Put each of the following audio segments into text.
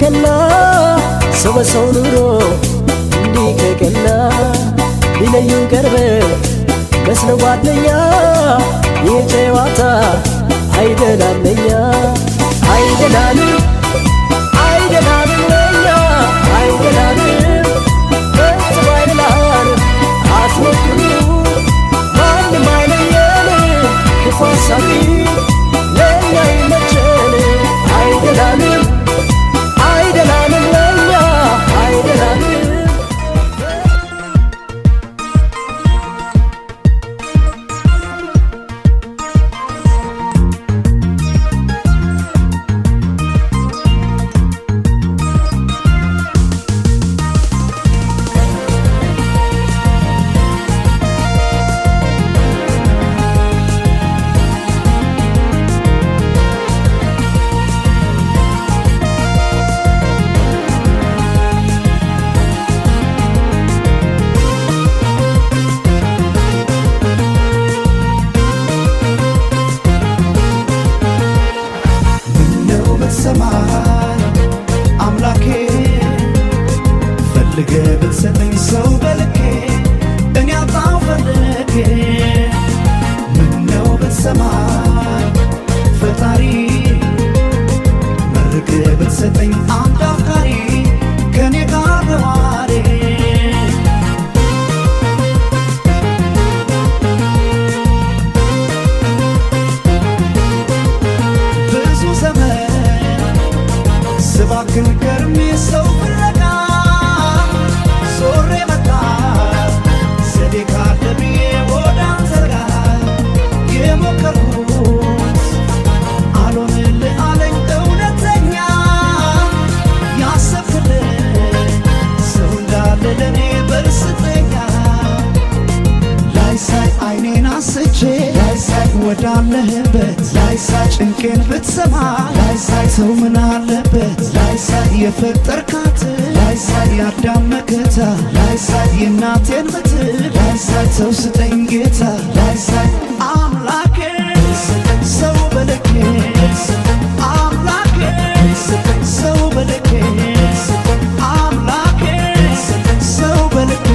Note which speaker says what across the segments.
Speaker 1: ከና ሰው በሰው ኑሮ እንዲህ ከቀና ሊለዩ ቀርበ መስለ ጓደኛ ይህ ጨዋታ አይደላለኛ አይደላልም አይደላልም ለኛ አይደላልም ፈጽሞ አይደላልም አትሞክሩ ማንም አይለየን ክፉ አሳቢ ለኛ ይመቸን አይደላልም አይደላልም ለኛ አይደላልም
Speaker 2: ወዳለህበት ላይሳይ ጭንቄን ብትሰማ ላይሳይ ሰው ምን አለበት ላይሳይ የፈጠርካት ላይሳይ የአዳም መከታ ላይሳይ የእናቴን ምትል ላይሳይ ሰው ስጠኝ ጌታ ላይሳይ አምላኬ ሰው በልኬ አምላኬ ሰው በልኬ አምላኬ ሰው በልኬ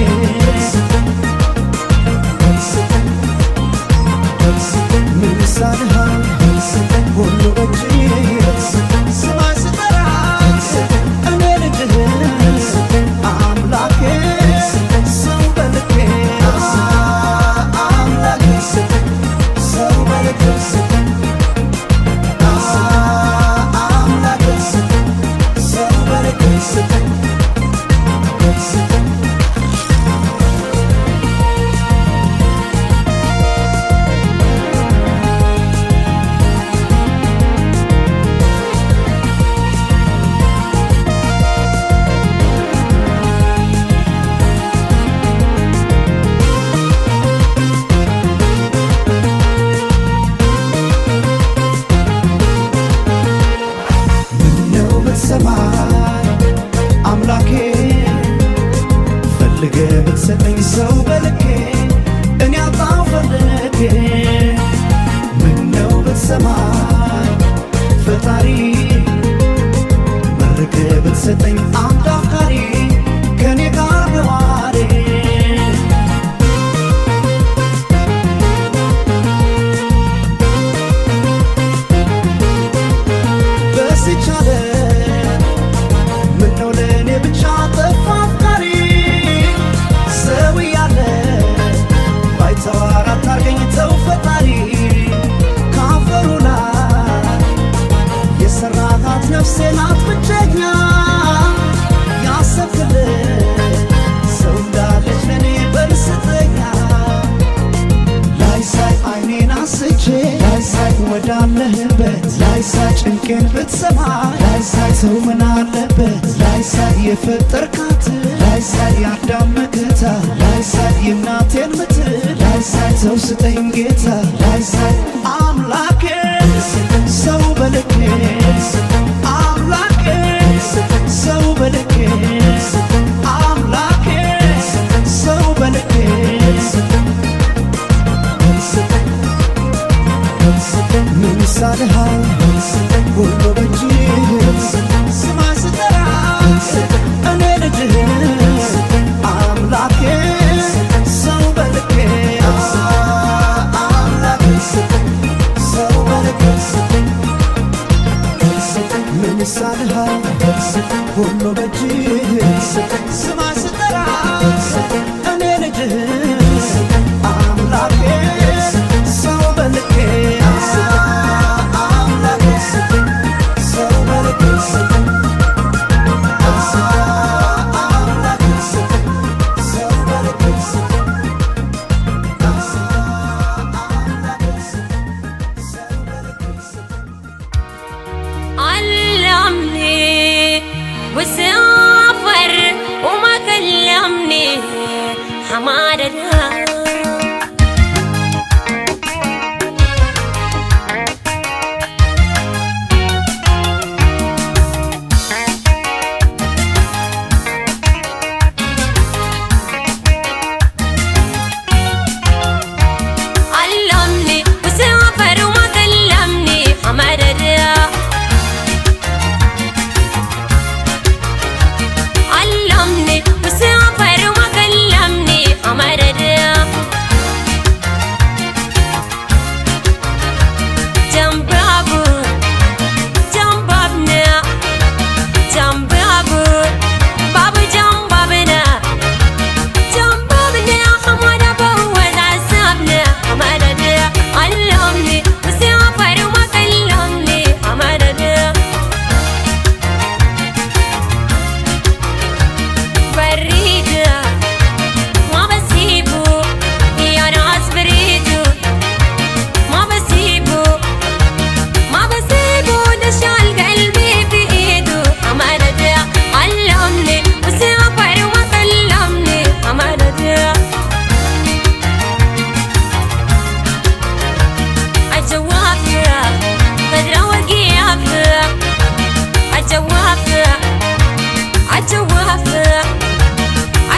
Speaker 2: ወዳለህበት ላይሳይ ጭንቄን ብትሰማ ላይሳይ ሰው ምን አለበት ላይሳይ የፈጠርካት ላይሳይ የአዳም መከታ ላይሳይ የእናቴን ምትል ላይሳይ ሰው ስጠኝ ጌታ ላይሳይ አምላኬ ሰው በልኬ አምላኬ ሰው በልኬ አምላኬ ሰው በልኬ ምን ሳልሃል ሁሉ በእጅህ ስማ በእጅህ ስማ ስጠራ እኔ ልጅህ አምላኬ ሰው በልኬ አምላኬ ሰው በልኬ
Speaker 3: وسافر وما كلمني حمادنا علمني وسافر وما كلمني حمادنا علمني وسافر وما كلمني حمادنا جنب أبو جنب ابنا جنب أبو بابو جنب ابنا جنب ابنا حماد أبو وعذابنا حمادنا علمني وسافر وما كلمني حمادنا بريده ما بسيبه يا ناس بريده ما بسيبه نشال قلبي بإيده حمادنا علمني وسافر وما كلمني حمادنا الجوافة بدرة وقيافة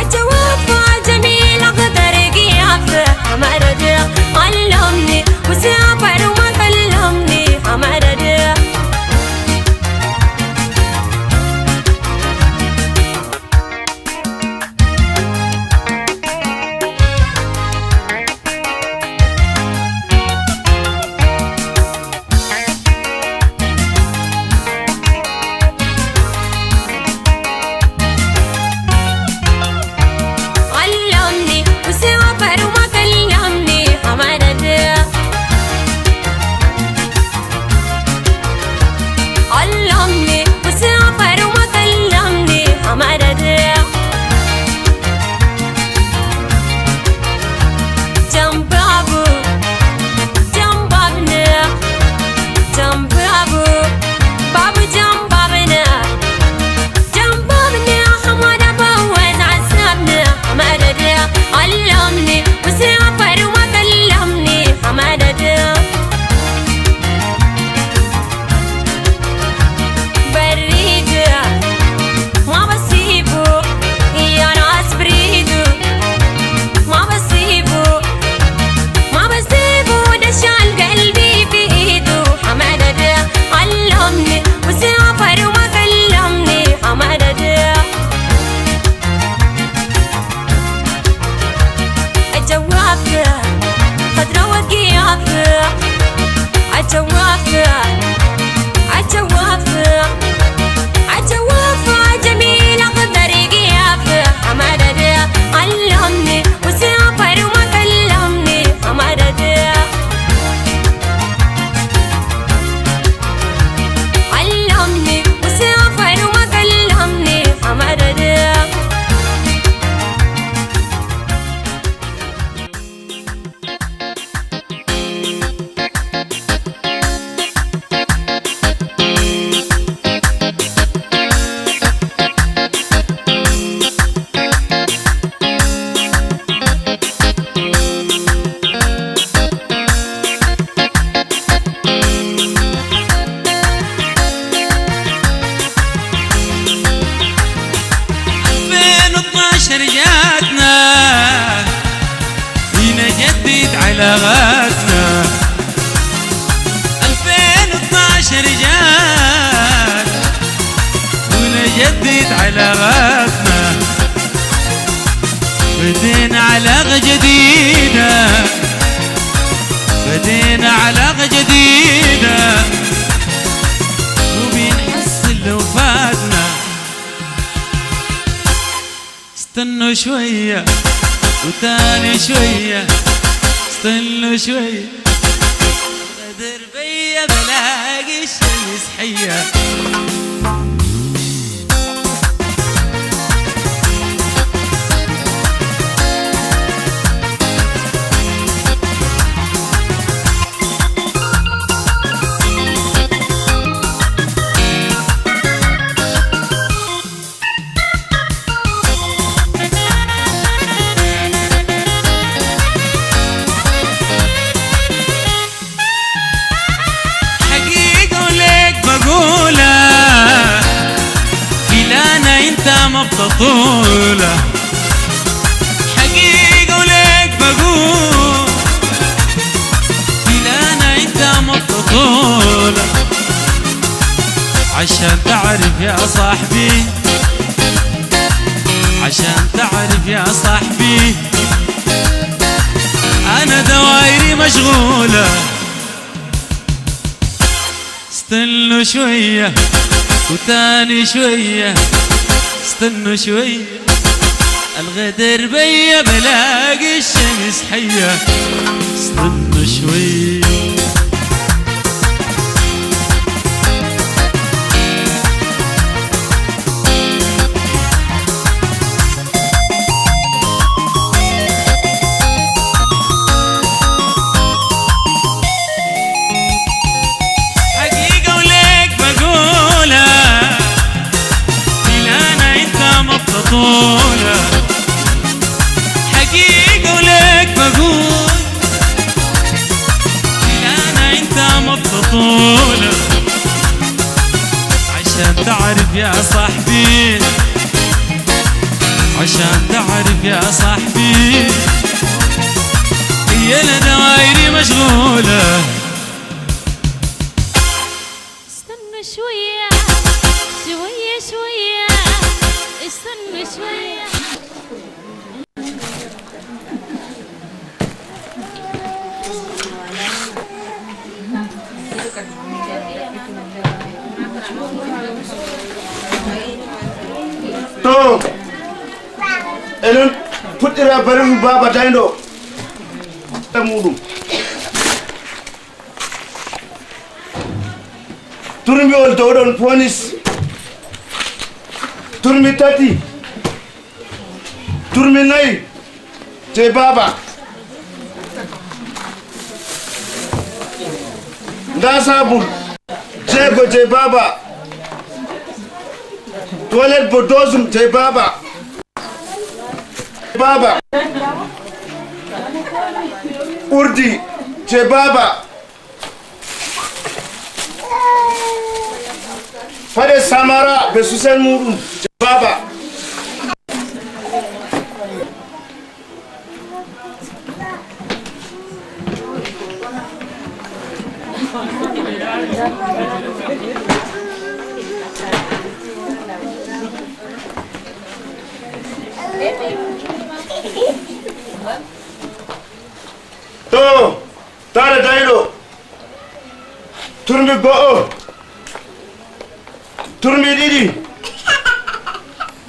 Speaker 3: الجوافة جميل أقدر قيافة حمادنا علمني وسافر وما كلمني حمادنا علمني وسافر وما كلمني حمادنا علمني وسافر وما كلمني حمادنا جنب أبو جنب ابنا جنب أبو بابو جنب ابنا جنب ابنا حماد أبو وعذابنا حمادنا علمني وسافر وما كلمني حمادنا بريده ما بسيبه يا ناس بريده ما بسيبه نشال قلبي بإيده حمادنا علمني وسافر وما كلمني حمادنا الجوافة خضرة وقيافة الجوافة جميل أقدر قيافة حمادنا علمني وسافر وما كلمني حمادنا علمني وسافر وما كلمني حمادنا
Speaker 4: علاقاتنا 2012 جات ونجدد علاقاتنا بدينا علاقة جديدة بدينا علاقة جديدة وبنحس لو فاتنا استنوا شوية وتاني شوية استنوا شوية غدر بيا بلاقي الشمس حية مبطولة حقيقة وليك بقول فيلانا انت مبطولة عشان تعرف يا صاحبي عشان تعرف يا صاحبي انا دوايري مشغولة استنوا شوية وتاني شوية استنوا شوي الغدر بيا بلاقي الشمس حية استنوا شوي حقيقة ولك بقول أنا أنت مبطولة عشان تعرف يا صاحبي عشان تعرف يا صاحبي هي أنا دوايري مشغولة
Speaker 3: استنى شوية شوية شوية استنى شوية
Speaker 5: to enen puɗɗira barim baba daydo tamuɗum turmiol dow ɗon ponis turmi tati turmi nayi je baba nda sabul jeego je baba toilet bo dosum je baba urdi je baba fade samara be susen muɗum je baba to tare dayɗo turmi go'o turmi ɗiɗi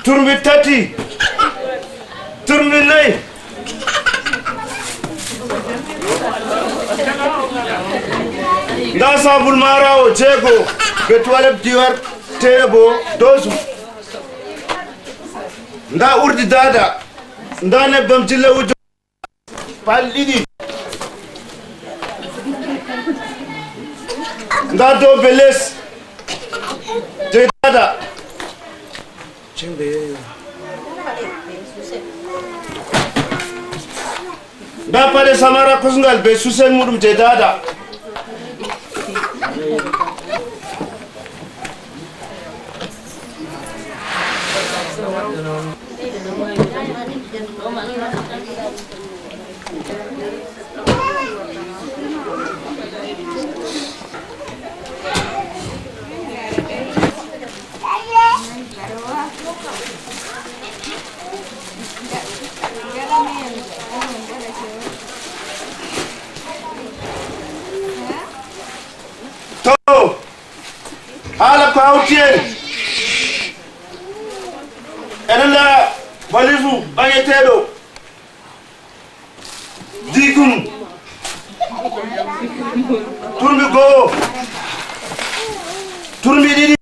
Speaker 5: turmi tati turmi nayi nda sabul marawo jeego be toilet diwar tere bo dosum nda urdi dada nda nebbam jille wujo pal ɗiɗi nda do beles je dada nda pade samara kusngal be susen muɗum je dada hala ko hawti en enen Balisu bangeteɗo digum turmi go'o turmi ɗiɗi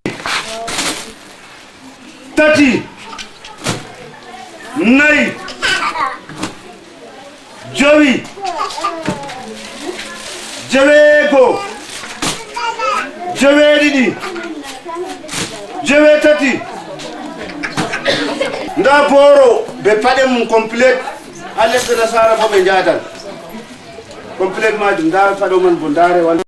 Speaker 5: tati nayi jowi jeweego jeweeɗiɗi jeweetati nda booro ɓe paɗe mum complète ha lesɗe nasara fo ɓe jaadan complète majum nda paɗo man bo ndaare wal